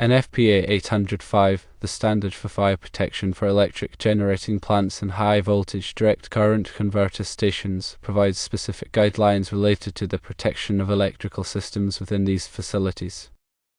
NFPA 805, the standard for fire protection for electric generating plants and high-voltage direct current converter stations, provides specific guidelines related to the protection of electrical systems within these facilities.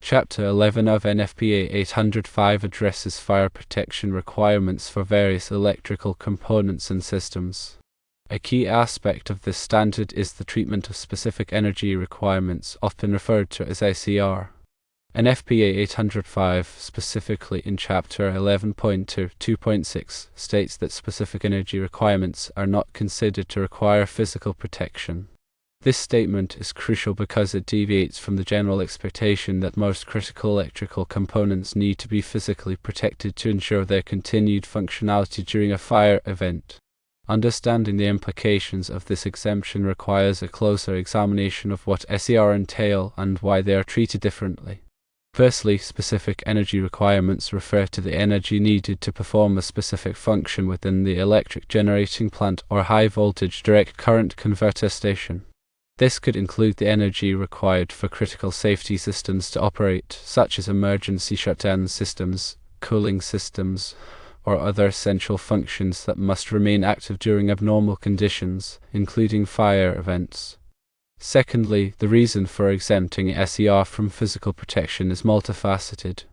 Chapter 11 of NFPA 805 addresses fire protection requirements for various electrical components and systems. A key aspect of this standard is the treatment of specific energy requirements, often referred to as SER. NFPA 805, specifically in Chapter 11.2.6, states that specific energy requirements are not considered to require physical protection. This statement is crucial because it deviates from the general expectation that most critical electrical components need to be physically protected to ensure their continued functionality during a fire event. Understanding the implications of this exemption requires a closer examination of what SER entail and why they are treated differently. Firstly, specific energy requirements refer to the energy needed to perform a specific function within the electric generating plant or high-voltage direct current converter station. This could include the energy required for critical safety systems to operate, such as emergency shutdown systems, cooling systems, or other essential functions that must remain active during abnormal conditions, including fire events. Secondly, the reason for exempting SER from physical protection is multifaceted.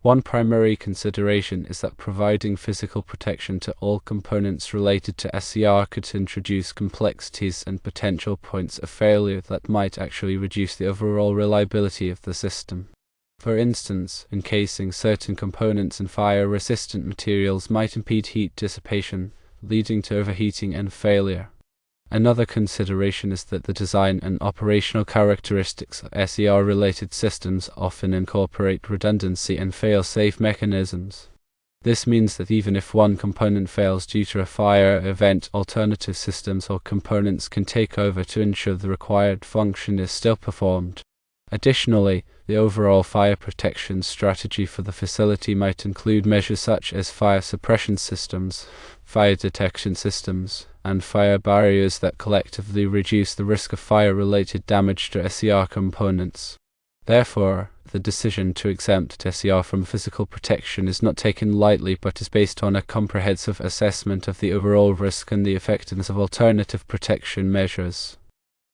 One primary consideration is that providing physical protection to all components related to SER could introduce complexities and potential points of failure that might actually reduce the overall reliability of the system. For instance, encasing certain components in fire-resistant materials might impede heat dissipation, leading to overheating and failure. Another consideration is that the design and operational characteristics of SER-related systems often incorporate redundancy and fail-safe mechanisms. This means that even if one component fails due to a fire event, alternative systems or components can take over to ensure the required function is still performed. Additionally, the overall fire protection strategy for the facility might include measures such as fire suppression systems, fire detection systems, and fire barriers that collectively reduce the risk of fire-related damage to SER components. Therefore, the decision to exempt SER from physical protection is not taken lightly but is based on a comprehensive assessment of the overall risk and the effectiveness of alternative protection measures.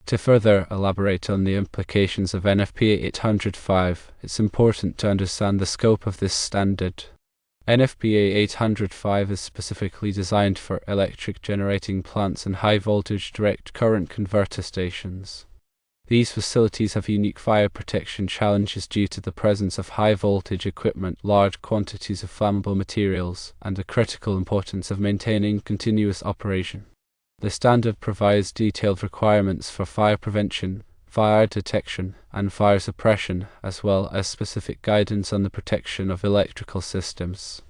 To further elaborate on the implications of NFPA 805, it's important to understand the scope of this standard. NFPA 805 is specifically designed for electric generating plants and high-voltage direct current converter stations. These facilities have unique fire protection challenges due to the presence of high-voltage equipment, large quantities of flammable materials, and the critical importance of maintaining continuous operation. The standard provides detailed requirements for fire prevention, fire detection, and fire suppression, as well as specific guidance on the protection of electrical systems.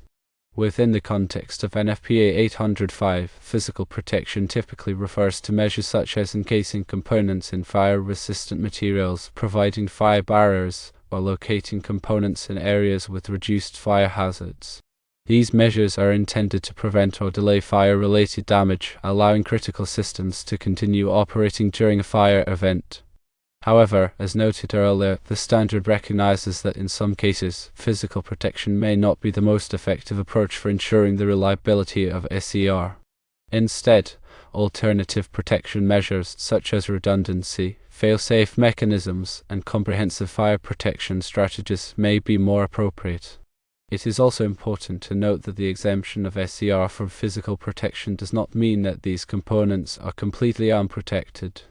Within the context of NFPA 805, physical protection typically refers to measures such as encasing components in fire-resistant materials, providing fire barriers, or locating components in areas with reduced fire hazards. These measures are intended to prevent or delay fire-related damage, allowing critical systems to continue operating during a fire event. However, as noted earlier, the standard recognizes that in some cases, physical protection may not be the most effective approach for ensuring the reliability of SER. Instead, alternative protection measures such as redundancy, fail-safe mechanisms, and comprehensive fire protection strategies may be more appropriate. It is also important to note that the exemption of SER from physical protection does not mean that these components are completely unprotected.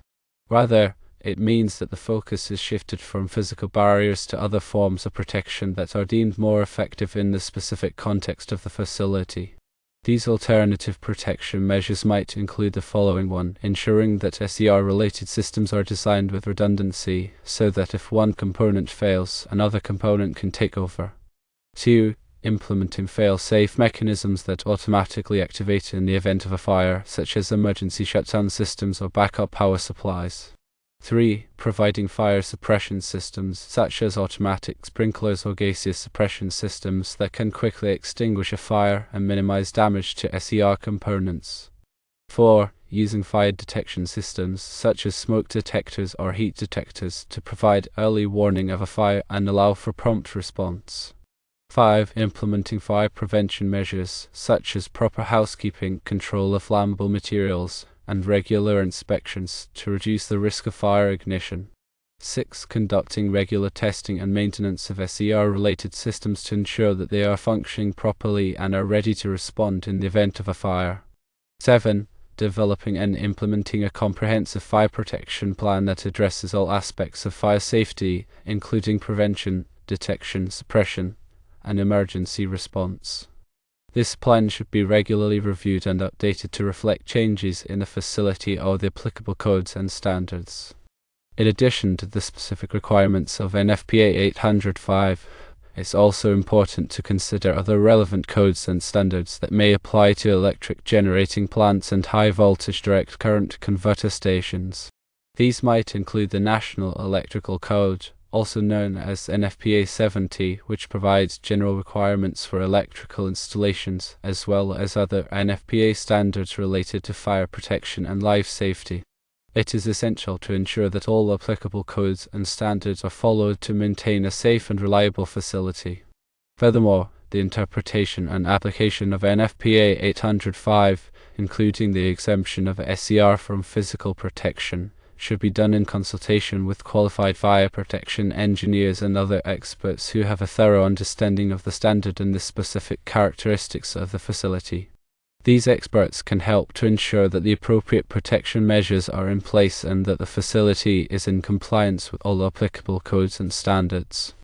Rather, it means that the focus is shifted from physical barriers to other forms of protection that are deemed more effective in the specific context of the facility. These alternative protection measures might include the following: 1. Ensuring that SER-related systems are designed with redundancy, so that if one component fails, another component can take over. 2. Implementing fail-safe mechanisms that automatically activate in the event of a fire, such as emergency shutdown systems or backup power supplies. 3. Providing fire suppression systems, such as automatic sprinklers or gaseous suppression systems that can quickly extinguish a fire and minimize damage to SER components. 4. Using fire detection systems, such as smoke detectors or heat detectors, to provide early warning of a fire and allow for prompt response. 5. Implementing fire prevention measures, such as proper housekeeping, control of flammable materials, and regular inspections to reduce the risk of fire ignition. 6. Conducting regular testing and maintenance of SCR-related systems to ensure that they are functioning properly and are ready to respond in the event of a fire. 7. Developing and implementing a comprehensive fire protection plan that addresses all aspects of fire safety, including prevention, detection, suppression, and emergency response. This plan should be regularly reviewed and updated to reflect changes in the facility or the applicable codes and standards. In addition to the specific requirements of NFPA 805, it's also important to consider other relevant codes and standards that may apply to electric generating plants and high-voltage direct current converter stations. These might include the National Electrical Code, also known as NFPA 70, which provides general requirements for electrical installations, as well as other NFPA standards related to fire protection and life safety. It is essential to ensure that all applicable codes and standards are followed to maintain a safe and reliable facility. Furthermore, the interpretation and application of NFPA 805, including the exemption of SCR from physical protection, should be done in consultation with qualified fire protection engineers and other experts who have a thorough understanding of the standard and the specific characteristics of the facility. These experts can help to ensure that the appropriate protection measures are in place and that the facility is in compliance with all applicable codes and standards.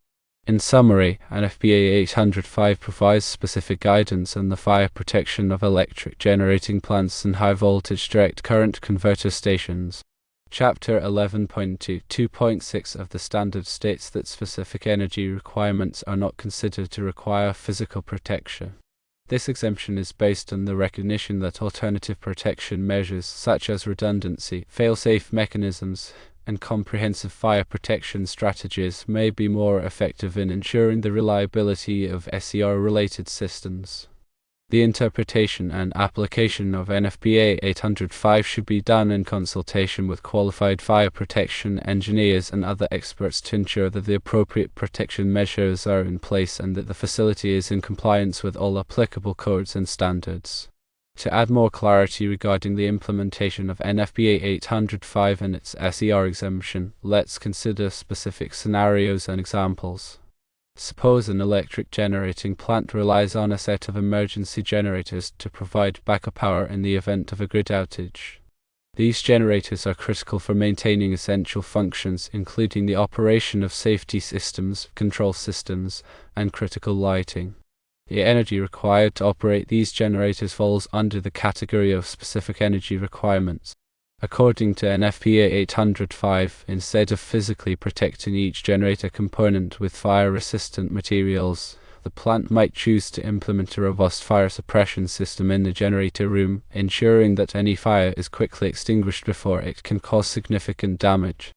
In summary, NFPA 805 provides specific guidance on the fire protection of electric generating plants and high-voltage direct current converter stations. Chapter 11.2.6 of the standard states that specific energy requirements are not considered to require physical protection. This exemption is based on the recognition that alternative protection measures such as redundancy, fail-safe mechanisms, and comprehensive fire protection strategies may be more effective in ensuring the reliability of SCR-related systems. The interpretation and application of NFPA 805 should be done in consultation with qualified fire protection engineers and other experts to ensure that the appropriate protection measures are in place and that the facility is in compliance with all applicable codes and standards. To add more clarity regarding the implementation of NFPA 805 and its SCR exemption, let's consider specific scenarios and examples. Suppose an electric generating plant relies on a set of emergency generators to provide backup power in the event of a grid outage. These generators are critical for maintaining essential functions, including the operation of safety systems, control systems, and critical lighting. The energy required to operate these generators falls under the category of specific energy requirements. According to NFPA 805, instead of physically protecting each generator component with fire-resistant materials, the plant might choose to implement a robust fire suppression system in the generator room, ensuring that any fire is quickly extinguished before it can cause significant damage.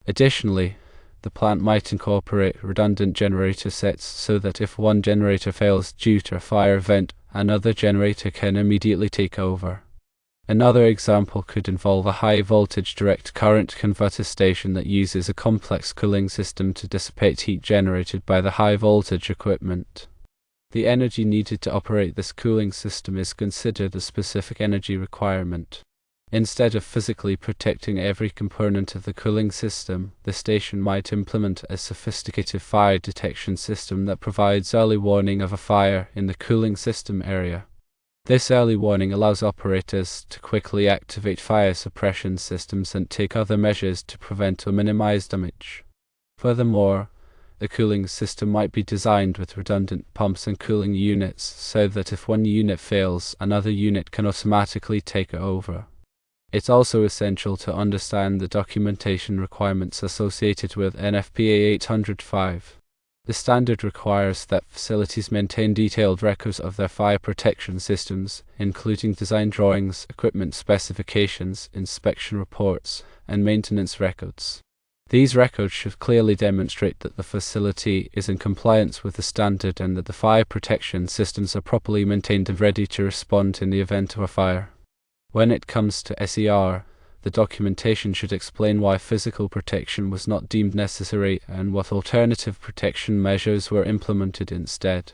Additionally, the plant might incorporate redundant generator sets so that if one generator fails due to a fire event, another generator can immediately take over. Another example could involve a high-voltage direct current converter station that uses a complex cooling system to dissipate heat generated by the high-voltage equipment. The energy needed to operate this cooling system is considered a specific energy requirement. Instead of physically protecting every component of the cooling system, the station might implement a sophisticated fire detection system that provides early warning of a fire in the cooling system area. This early warning allows operators to quickly activate fire suppression systems and take other measures to prevent or minimize damage. Furthermore, the cooling system might be designed with redundant pumps and cooling units so that if one unit fails, another unit can automatically take it over. It's also essential to understand the documentation requirements associated with NFPA 805. The standard requires that facilities maintain detailed records of their fire protection systems, including design drawings, equipment specifications, inspection reports, and maintenance records. These records should clearly demonstrate that the facility is in compliance with the standard and that the fire protection systems are properly maintained and ready to respond in the event of a fire. When it comes to SCR, The documentation should explain why physical protection was not deemed necessary and what alternative protection measures were implemented instead.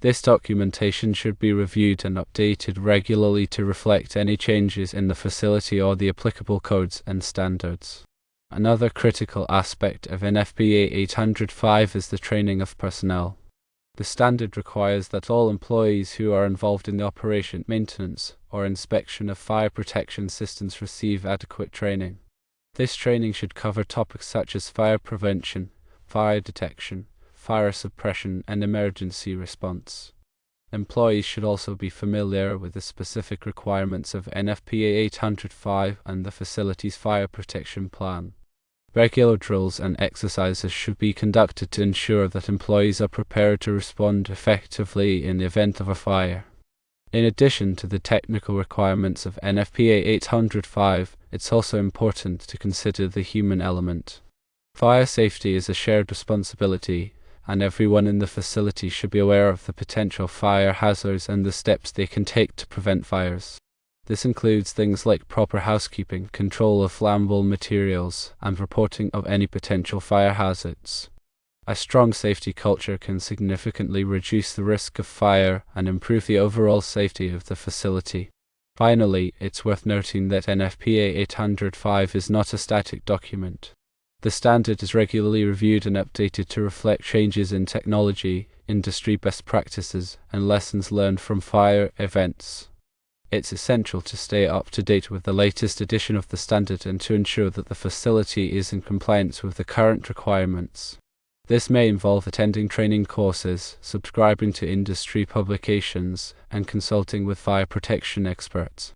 This documentation should be reviewed and updated regularly to reflect any changes in the facility or the applicable codes and standards. Another critical aspect of NFPA 805 is the training of personnel. The standard requires that all employees who are involved in the operation, maintenance, or inspection of fire protection systems receive adequate training. This training should cover topics such as fire prevention, fire detection, fire suppression, and emergency response. Employees should also be familiar with the specific requirements of NFPA 805 and the facility's fire protection plan. Regular drills and exercises should be conducted to ensure that employees are prepared to respond effectively in the event of a fire. In addition to the technical requirements of NFPA 805, it's also important to consider the human element. Fire safety is a shared responsibility, and everyone in the facility should be aware of the potential fire hazards and the steps they can take to prevent fires. This includes things like proper housekeeping, control of flammable materials, and reporting of any potential fire hazards. A strong safety culture can significantly reduce the risk of fire and improve the overall safety of the facility. Finally, it's worth noting that NFPA 805 is not a static document. The standard is regularly reviewed and updated to reflect changes in technology, industry best practices, and lessons learned from fire events. It's essential to stay up to date with the latest edition of the standard and to ensure that the facility is in compliance with the current requirements. This may involve attending training courses, subscribing to industry publications, and consulting with fire protection experts.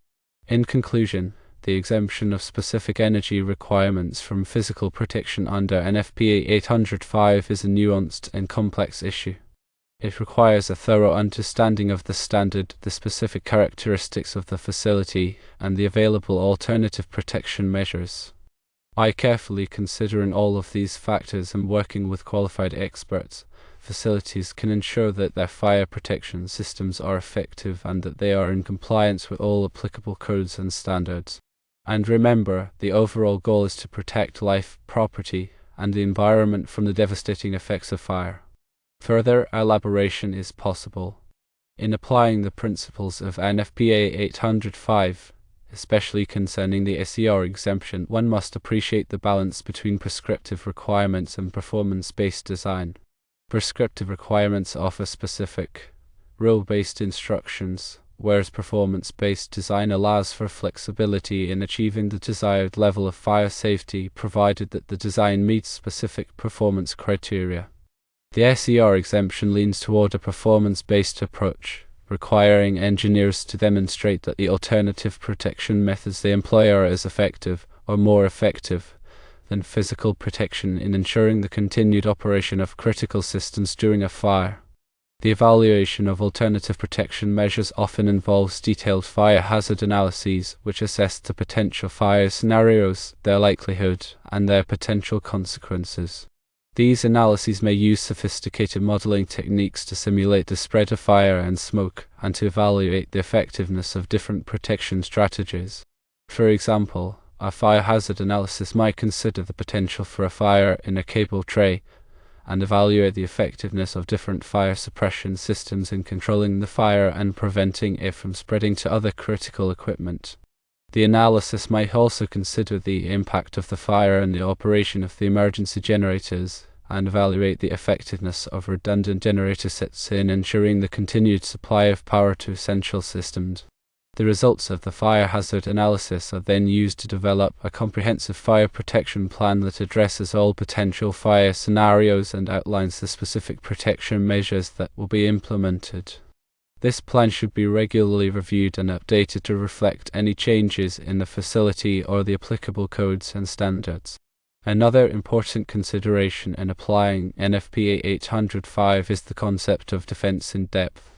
In conclusion, the exemption of specific energy requirements from physical protection under NFPA 805 is a nuanced and complex issue. It requires a thorough understanding of the standard, the specific characteristics of the facility, and the available alternative protection measures. By carefully considering all of these factors and working with qualified experts, facilities can ensure that their fire protection systems are effective and that they are in compliance with all applicable codes and standards. And remember, the overall goal is to protect life, property, and the environment from the devastating effects of fire. Further elaboration is possible. In applying the principles of NFPA 805, especially concerning the SER exemption, one must appreciate the balance between prescriptive requirements and performance-based design. Prescriptive requirements offer specific, rule-based instructions, whereas performance-based design allows for flexibility in achieving the desired level of fire safety, provided that the design meets specific performance criteria. The SER exemption leans toward a performance-based approach, requiring engineers to demonstrate that the alternative protection methods they employ are as effective, or more effective, than physical protection in ensuring the continued operation of critical systems during a fire. The evaluation of alternative protection measures often involves detailed fire hazard analyses, which assess the potential fire scenarios, their likelihood, and their potential consequences. These analyses may use sophisticated modeling techniques to simulate the spread of fire and smoke, and to evaluate the effectiveness of different protection strategies. For example, a fire hazard analysis might consider the potential for a fire in a cable tray, and evaluate the effectiveness of different fire suppression systems in controlling the fire and preventing it from spreading to other critical equipment. The analysis might also consider the impact of the fire and the operation of the emergency generators, and evaluate the effectiveness of redundant generator sets in ensuring the continued supply of power to essential systems. The results of the fire hazard analysis are then used to develop a comprehensive fire protection plan that addresses all potential fire scenarios and outlines the specific protection measures that will be implemented. This plan should be regularly reviewed and updated to reflect any changes in the facility or the applicable codes and standards. Another important consideration in applying NFPA 805 is the concept of defense in depth.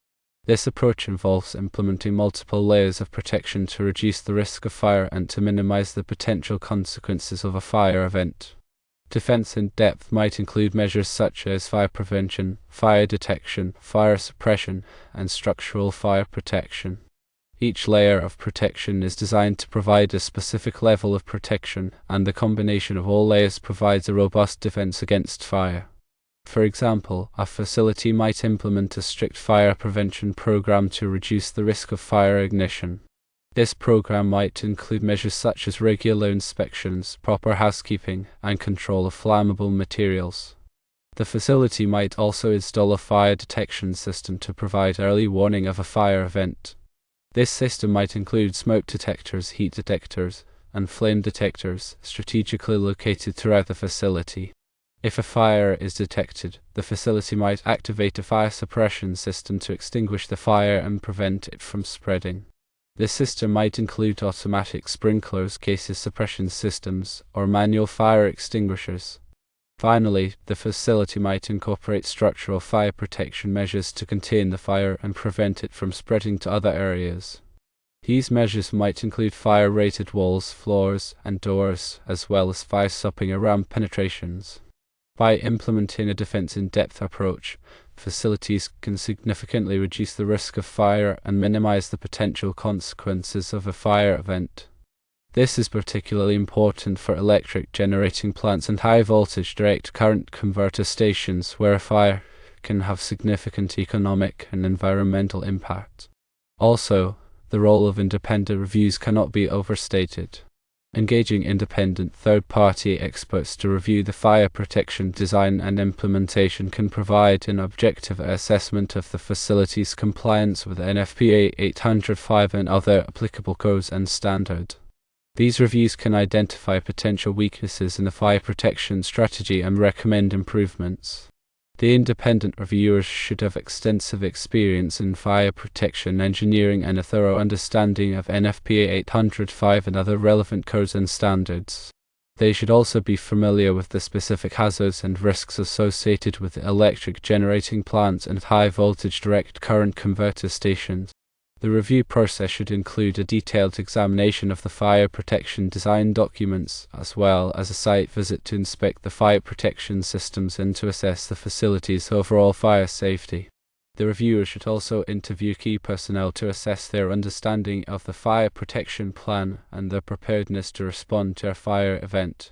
This approach involves implementing multiple layers of protection to reduce the risk of fire and to minimize the potential consequences of a fire event. Defense in depth might include measures such as fire prevention, fire detection, fire suppression, and structural fire protection. Each layer of protection is designed to provide a specific level of protection, and the combination of all layers provides a robust defense against fire. For example, a facility might implement a strict fire prevention program to reduce the risk of fire ignition. This program might include measures such as regular inspections, proper housekeeping, and control of flammable materials. The facility might also install a fire detection system to provide early warning of a fire event. This system might include smoke detectors, heat detectors, and flame detectors strategically located throughout the facility. If a fire is detected, the facility might activate a fire suppression system to extinguish the fire and prevent it from spreading. This system might include automatic sprinklers, gases suppression systems, or manual fire extinguishers. Finally, the facility might incorporate structural fire protection measures to contain the fire and prevent it from spreading to other areas. These measures might include fire-rated walls, floors, and doors, as well as fire-stopping around penetrations. By implementing a defense-in-depth approach, facilities can significantly reduce the risk of fire and minimize the potential consequences of a fire event. This is particularly important for electric generating plants and high-voltage direct current converter stations, where a fire can have significant economic and environmental impact. Also, the role of independent reviews cannot be overstated. Engaging independent third-party experts to review the fire protection design and implementation can provide an objective assessment of the facility's compliance with NFPA 805 and other applicable codes and standards. These reviews can identify potential weaknesses in the fire protection strategy and recommend improvements. The independent reviewers should have extensive experience in fire protection engineering and a thorough understanding of NFPA 805 and other relevant codes and standards. They should also be familiar with the specific hazards and risks associated with electric generating plants and high-voltage direct current converter stations. The review process should include a detailed examination of the fire protection design documents, as well as a site visit to inspect the fire protection systems and to assess the facility's overall fire safety. The reviewer should also interview key personnel to assess their understanding of the fire protection plan and their preparedness to respond to a fire event.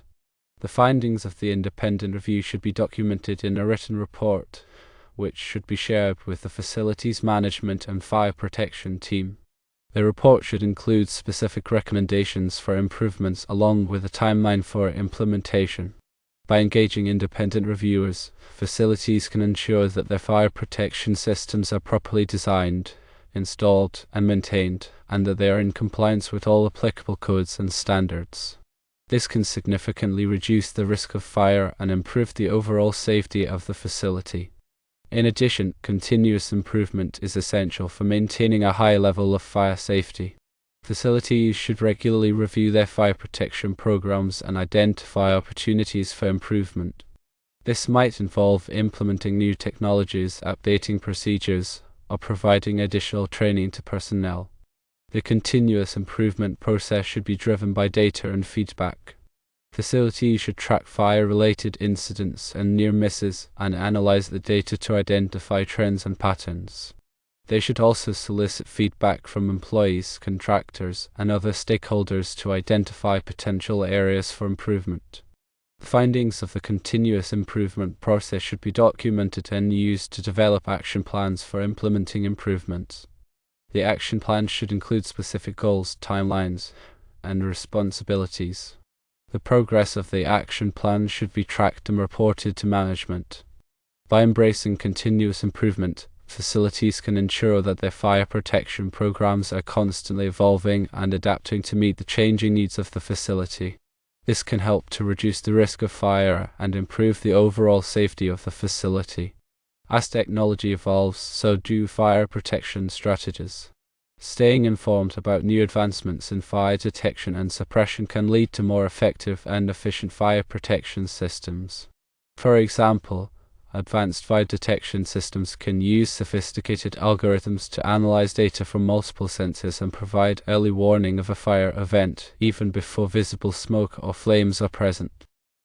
The findings of the independent review should be documented in a written report, which should be shared with the facility's management and fire protection team. The report should include specific recommendations for improvements along with a timeline for implementation. By engaging independent reviewers, facilities can ensure that their fire protection systems are properly designed, installed, and maintained, and that they are in compliance with all applicable codes and standards. This can significantly reduce the risk of fire and improve the overall safety of the facility. In addition, continuous improvement is essential for maintaining a high level of fire safety. Facilities should regularly review their fire protection programs and identify opportunities for improvement. This might involve implementing new technologies, updating procedures, or providing additional training to personnel. The continuous improvement process should be driven by data and feedback. Facilities should track fire-related incidents and near misses and analyze the data to identify trends and patterns. They should also solicit feedback from employees, contractors, and other stakeholders to identify potential areas for improvement. The findings of the continuous improvement process should be documented and used to develop action plans for implementing improvements. The action plan should include specific goals, timelines, and responsibilities. The progress of the action plan should be tracked and reported to management. By embracing continuous improvement, facilities can ensure that their fire protection programs are constantly evolving and adapting to meet the changing needs of the facility. This can help to reduce the risk of fire and improve the overall safety of the facility. As technology evolves, so do fire protection strategies. Staying informed about new advancements in fire detection and suppression can lead to more effective and efficient fire protection systems. For example, advanced fire detection systems can use sophisticated algorithms to analyze data from multiple sensors and provide early warning of a fire event, even before visible smoke or flames are present.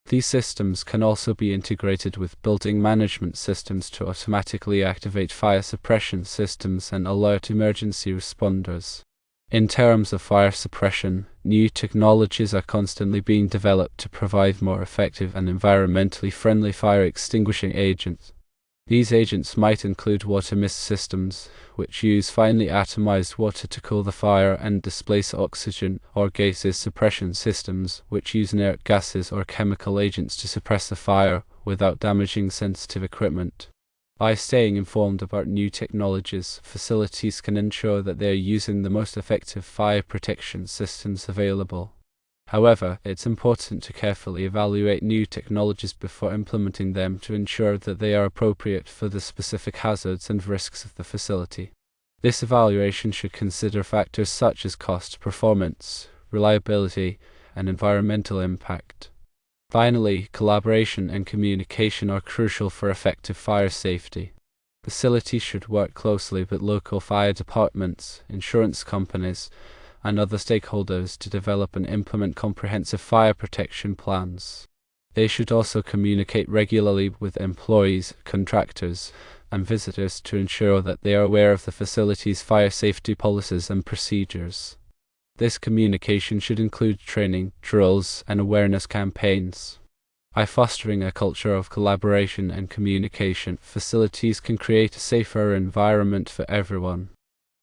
These systems can also be integrated with building management systems to automatically activate fire suppression systems and alert emergency responders. In terms of fire suppression, new technologies are constantly being developed to provide more effective and environmentally friendly fire extinguishing agents. These agents might include water mist systems, which use finely atomized water to cool the fire and displace oxygen, or gases suppression systems, which use inert gases or chemical agents to suppress the fire without damaging sensitive equipment. By staying informed about new technologies, facilities can ensure that they are using the most effective fire protection systems available. However, it's important to carefully evaluate new technologies before implementing them to ensure that they are appropriate for the specific hazards and risks of the facility. This evaluation should consider factors such as cost, performance, reliability, and environmental impact. Finally, collaboration and communication are crucial for effective fire safety. Facilities should work closely with local fire departments, insurance companies, and other stakeholders to develop and implement comprehensive fire protection plans. They should also communicate regularly with employees, contractors, and visitors to ensure that they are aware of the facility's fire safety policies and procedures. This communication should include training, drills, and awareness campaigns. By fostering a culture of collaboration and communication, facilities can create a safer environment for everyone.